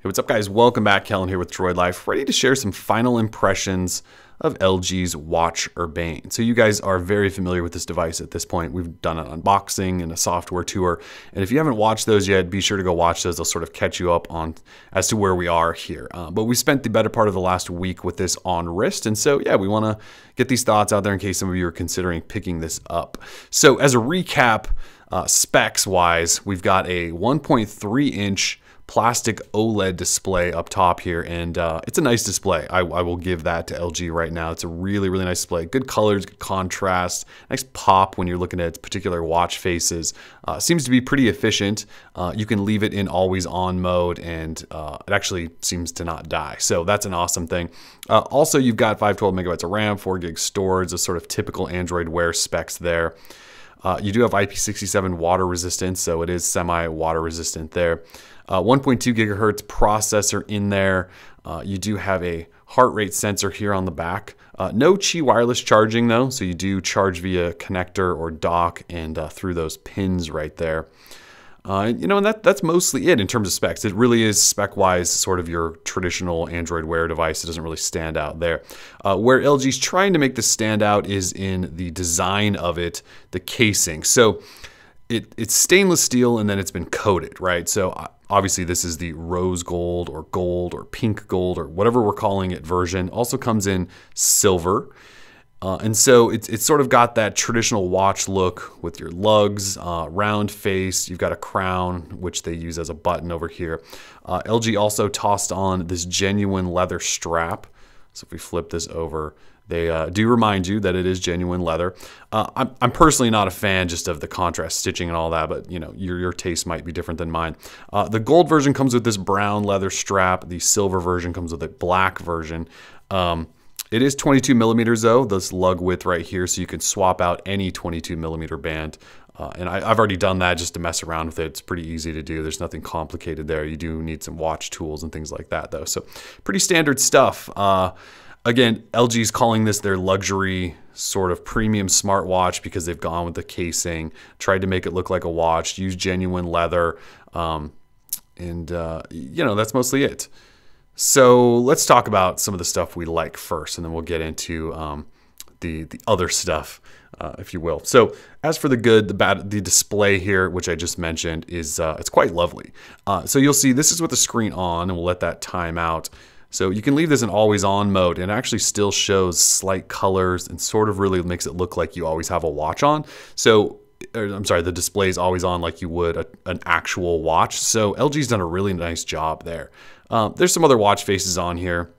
Hey, what's up guys? Welcome back. Kellen here with Droid Life, ready to share some final impressions of LG's Watch Urbane. So you guys are very familiar with this device at this point. We've done an unboxing and a software tour. And if you haven't watched those yet, be sure to go watch those. They'll sort of catch you up on as to where we are here. But we spent the better part of the last week with this on wrist. And so yeah, we want to get these thoughts out there in case some of you are considering picking this up. So as a recap, specs wise, we've got a 1.3 inch plastic OLED display up top here, and it's a nice display. I will give that to LG right now. It's a really, really nice display. Good colors, good contrast, nice pop when you're looking at particular watch faces. Seems to be pretty efficient. You can leave it in always on mode, and it actually seems to not die. So that's an awesome thing. Also, you've got 512 megabytes of RAM, 4 gig storage, the sort of typical Android Wear specs there. You do have IP67 water resistance, so it is semi-water resistant there. 1.2 gigahertz processor in there. You do have a heart rate sensor here on the back. No Qi wireless charging though, so you do charge via connector or dock and through those pins right there. And that's mostly it in terms of specs. It really is spec-wise sort of your traditional Android Wear device. It doesn't really stand out there. Where LG's trying to make this stand out is in the design of it, the casing. So it's stainless steel and then it's been coated, right? So obviously this is the rose gold or pink gold or whatever we're calling it version. Also comes in silver. And so it's sort of got that traditional watch look with your lugs, round face. You've got a crown, which they use as a button over here. LG also tossed on this genuine leather strap. So if we flip this over, they do remind you that it is genuine leather. I'm personally not a fan just of the contrast stitching and all that, but your taste might be different than mine. The gold version comes with this brown leather strap. The silver version comes with a black version. It is 22 millimeters though, this lug width right here, so you can swap out any 22 millimeter band. And I've already done that just to mess around with it. It's pretty easy to do. There's nothing complicated there. You do need some watch tools and things like that though. So pretty standard stuff. Again, LG's calling this their luxury sort of premium smartwatch because they've gone with the casing, tried to make it look like a watch, used genuine leather, that's mostly it. So let's talk about some of the stuff we like first, and then we'll get into the other stuff, if you will. So as for the good, the bad, the display here, which I just mentioned, is it's quite lovely. So you'll see this is with the screen on, and we'll let that time out. So you can leave this in always on mode and it actually still shows slight colors and sort of really makes it look like you always have a watch on. So, I'm sorry, the display is always on like you would an actual watch. So LG's done a really nice job there. There's some other watch faces on here,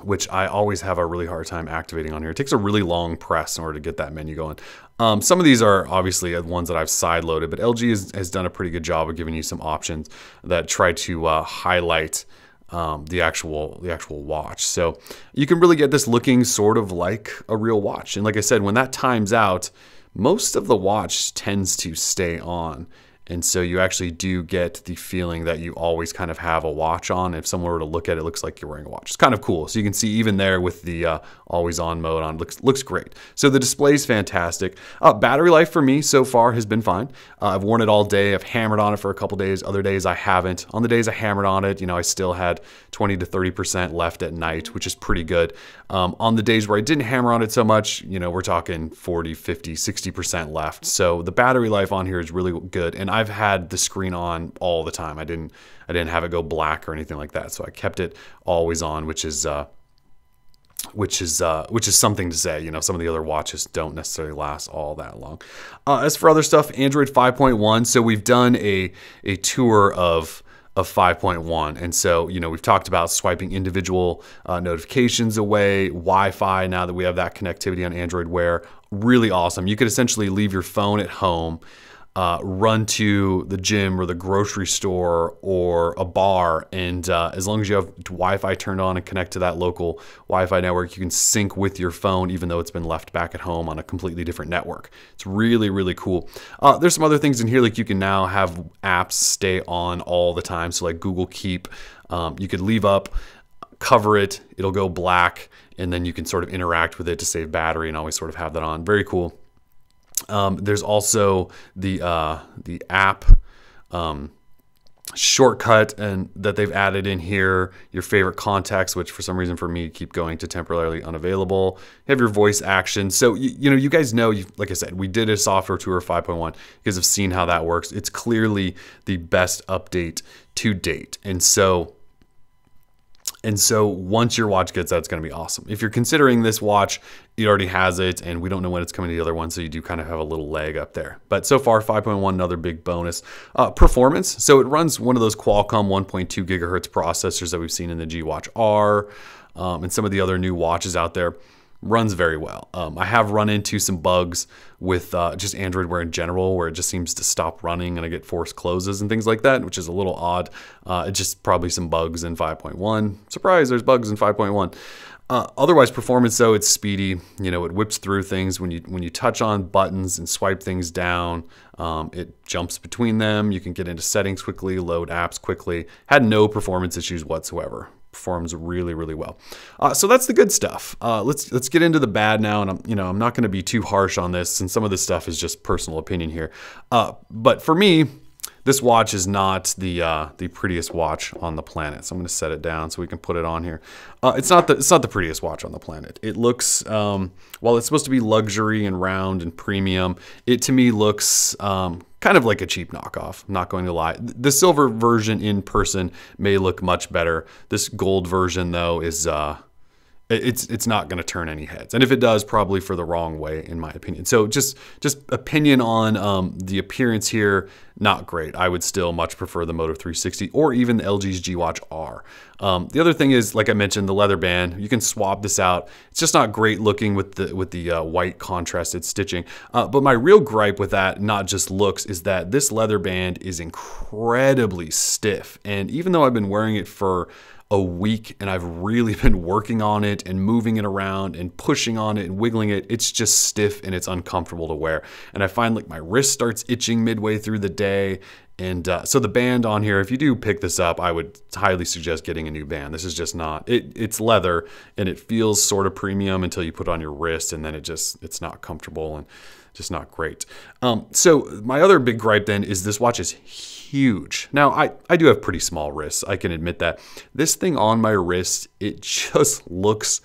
which I always have a really hard time activating on here. It takes a really long press in order to get that menu going. Some of these are obviously ones that I've side-loaded, but LG has done a pretty good job of giving you some options that try to highlight the actual watch. So you can really get this looking sort of like a real watch. And like I said, when that times out, most of the watch tends to stay on. And so you actually do get the feeling that you always kind of have a watch on. If someone were to look at it, it looks like you're wearing a watch. It's kind of cool. So you can see even there with the always on mode on, looks great. So the display is fantastic. Battery life for me so far has been fine. I've worn it all day. I've hammered on it for a couple days. Other days I haven't. On the days I hammered on it, I still had 20 to 30% left at night, which is pretty good. On the days where I didn't hammer on it so much, we're talking 40, 50, 60% left. So the battery life on here is really good. And I've had the screen on all the time. I didn't have it go black or anything like that. So I kept it always on, which is something to say. Some of the other watches don't necessarily last all that long. As for other stuff, Android 5.1. So we've done a tour of 5.1. And so, we've talked about swiping individual notifications away, Wi-Fi, now that we have that connectivity on Android Wear, really awesome. You could essentially leave your phone at home, run to the gym or the grocery store or a bar, and as long as you have Wi-Fi turned on and connect to that local Wi-Fi network, you can sync with your phone even though it's been left back at home on a completely different network. It's really, really cool. There's some other things in here, like you can now have apps stay on all the time. So like Google Keep, you could leave up, cover it, it'll go black, and then you can sort of interact with it to save battery and always sort of have that on. Very cool. There's also the app shortcut and that they've added in here, your favorite contacts, which for some reason for me keep going to temporarily unavailable. You have your voice action. So, you know, you guys know, like I said, we did a software tour of 5.1. You guys have seen how that works. It's clearly the best update to date. And so once your watch gets that, it's going to be awesome. If you're considering this watch, it already has it, and we don't know when it's coming to the other one, so you do kind of have a little leg up there. But so far, 5.1, another big bonus. Performance, so it runs one of those Qualcomm 1.2 gigahertz processors that we've seen in the G Watch R and some of the other new watches out there. Runs very well. I have run into some bugs with just Android Wear in general, where it just seems to stop running and I get forced closes and things like that, which is a little odd. It's just probably some bugs in 5.1. Surprise, there's bugs in 5.1. Otherwise, performance, though, it's speedy. You know, it whips through things when you touch on buttons and swipe things down. It jumps between them. You can get into settings quickly, load apps quickly. Had no performance issues whatsoever. Performs really, really well. So that's the good stuff. Let's get into the bad now, and I'm not going to be too harsh on this, and some of this stuff is just personal opinion here. But for me, this watch is not the prettiest watch on the planet. So I'm going to set it down so we can put it on here. It's not the prettiest watch on the planet. It looks, while it's supposed to be luxury and round and premium, it to me looks kind of like a cheap knockoff. I'm not going to lie. The silver version in person may look much better. This gold version, though, is it's not going to turn any heads, and if it does, probably for the wrong way, in my opinion. So just opinion on the appearance here, not great. I would still much prefer the Moto 360 or even the LG's G Watch R. The other thing is, like I mentioned, the leather band. You can swap this out. It's just not great looking with the white contrasted stitching. But my real gripe with that, not just looks, is that this leather band is incredibly stiff. And even though I've been wearing it for a week and I've really been working on it and moving it around and pushing on it and wiggling it, it's just stiff and it's uncomfortable to wear. And I find like my wrist starts itching midway through the day. And so the band on here, if you do pick this up, I would highly suggest getting a new band. This is just not, it's leather and it feels sort of premium until you put it on your wrist, and then it's not comfortable and just not great. So my other big gripe then is this watch is huge. Now I do have pretty small wrists, I can admit that. This thing on my wrist, it just looks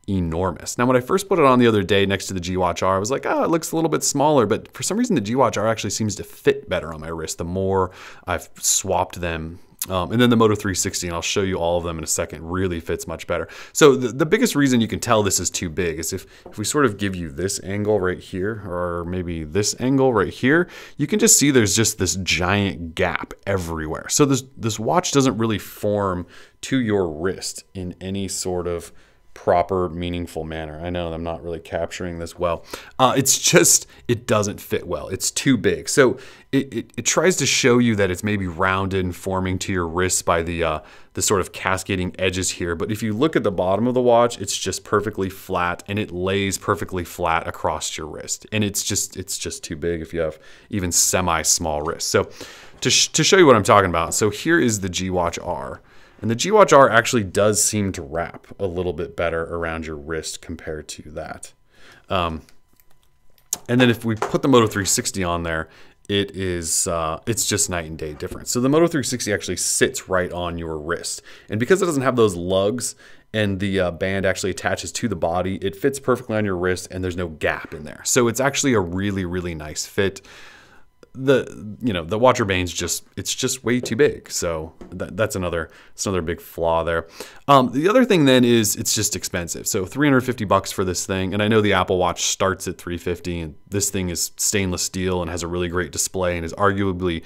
enormous. Now when I first put it on the other day next to the G Watch R, I was like, oh, it looks a little bit smaller, but for some reason the G Watch R actually seems to fit better on my wrist the more I've swapped them. And then the Moto 360, and I'll show you all of them in a second, really fits much better. So the biggest reason you can tell this is too big is if we sort of give you this angle right here, or maybe this angle right here, you can just see there's just this giant gap everywhere. So this watch doesn't really form to your wrist in any sort of proper, meaningful manner. I know I'm not really capturing this well. It's just, it doesn't fit well. It's too big. So it tries to show you that it's maybe rounded and forming to your wrist by the sort of cascading edges here. But if you look at the bottom of the watch, it's just perfectly flat, and it lays perfectly flat across your wrist. And it's just too big if you have even semi-small wrists. So to show you what I'm talking about, so here is the G Watch R. And the G Watch R actually does seem to wrap a little bit better around your wrist compared to that. And then if we put the Moto 360 on there, it's just night and day difference. So the Moto 360 actually sits right on your wrist. And because it doesn't have those lugs and the band actually attaches to the body, it fits perfectly on your wrist and there's no gap in there. So it's actually a really, really nice fit. The Watch Urbane's just way too big. So that's another big flaw there. The other thing then is it's just expensive. So $350 for this thing. And I know the Apple Watch starts at $350, and this thing is stainless steel and has a really great display and is arguably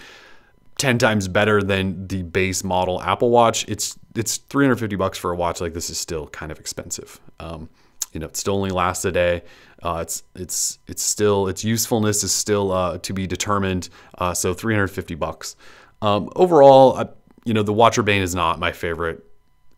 10 times better than the base model Apple Watch. It's $350 for a watch like this is still kind of expensive. It still only lasts a day. Its usefulness is still to be determined. So $350. Overall, the Watch Urbane is not my favorite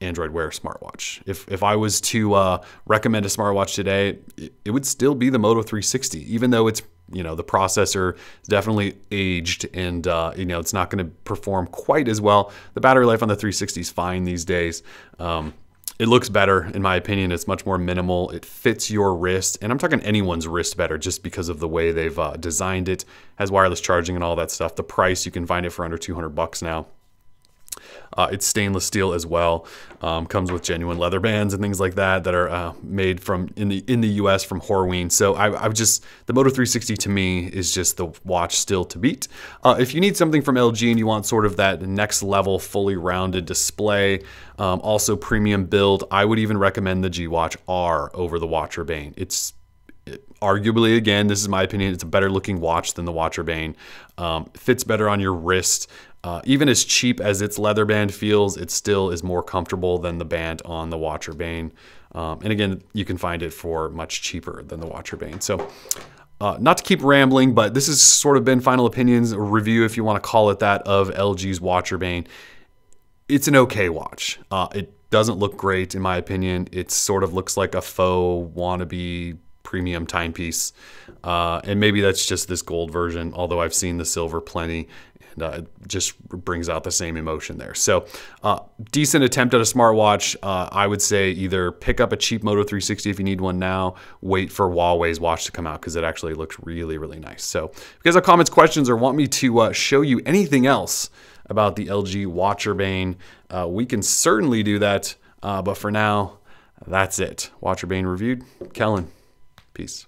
Android Wear smartwatch. If I was to recommend a smartwatch today, it would still be the Moto 360, even though it's the processor is definitely aged and it's not going to perform quite as well. The battery life on the 360 is fine these days. It looks better, in my opinion. It's much more minimal. It fits your wrist, and I'm talking anyone's wrist better just because of the way they've designed it. Has wireless charging and all that stuff. The price, you can find it for under $200 now. It's stainless steel as well. Comes with genuine leather bands and things like that are made from in the US from Horween. So I just, the Moto 360 to me is just the watch still to beat. If you need something from LG and you want sort of that next level fully rounded display, also premium build, I would even recommend the G Watch R over the Watch Urbane. It's arguably, again, this is my opinion, it's a better looking watch than the Watch Urbane. Fits better on your wrist. Even as cheap as its leather band feels, it still is more comfortable than the band on the Watch Urbane. And again, you can find it for much cheaper than the Watch Urbane. So not to keep rambling, but this has sort of been final opinions, a review if you want to call it that, of LG's Watch Urbane. It's an okay watch. It doesn't look great in my opinion. It sort of looks like a faux wannabe premium timepiece. And maybe that's just this gold version, although I've seen the silver plenty. It just brings out the same emotion there. So decent attempt at a smartwatch. I would say either pick up a cheap Moto 360 if you need one now, wait for Huawei's watch to come out because it actually looks really, really nice. So if you guys have comments, questions, or want me to show you anything else about the LG Watch Urbane, we can certainly do that. But for now, that's it. Watch Urbane reviewed. Kellen, peace.